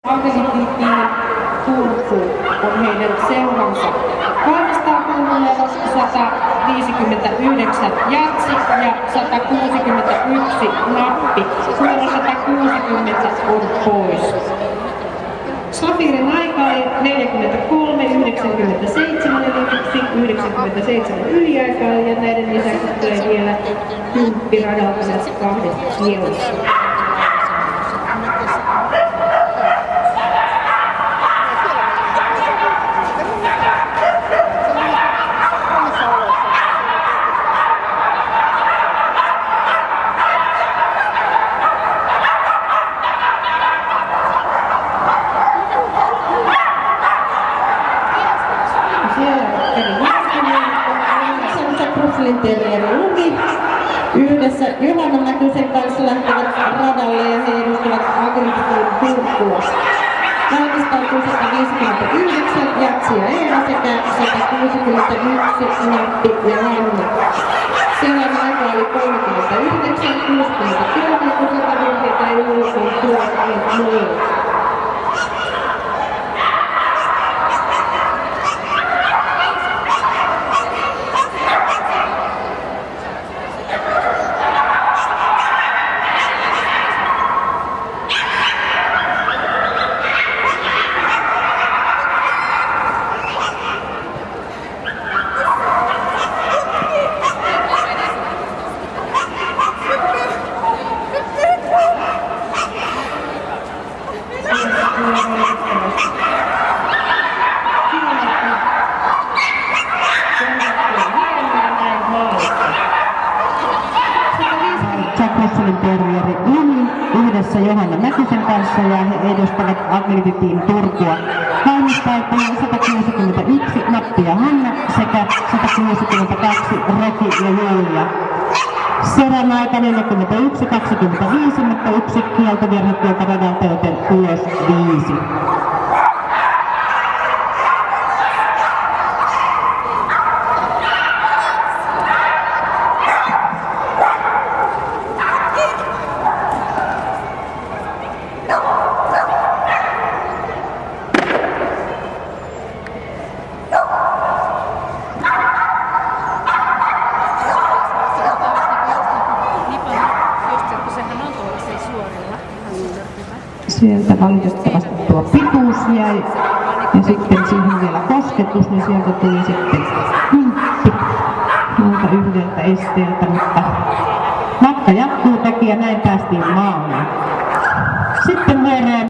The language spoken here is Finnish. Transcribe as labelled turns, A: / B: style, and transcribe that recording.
A: Agility Turku on heidän seuransa. 200 159 jatsi ja 161 nappi. Numero 160 on pois. Safirin aika oli 43,97 eli 97 yliaikaa ja näiden lisäksi tulee vielä 10 radalta näistä 2 kielosta. Terrieri Lumi yhdessä Johanna Mäkysen kanssa lähtevät radalle ja he edustavat Agility Turkua. Valmistautuu 159 Jatsi ja Eeva sekä 161 Nappi ja Hanna. Seuraava aika oli 39, 63, 150 ja Julkuun tuotiin muille. Terrieri Lumi yhdessä Johanna Mäkysen kanssa ja he edustavat Agility Turkua. Valmistautuu 161 Nappi ja Hanna sekä 162 Roki ja Julia. Serän aika 41,25, mutta yksi kieltovirhe tuolta radalta, joten tulos 5. Sieltä valitettavasti tuo pituus jäi ja sitten siihen vielä kosketus, niin sieltä tuli sitten 10 tuolta yhdeltä esteeltä, mutta matka jatkuu toki ja näin päästiin maaliin. Sitten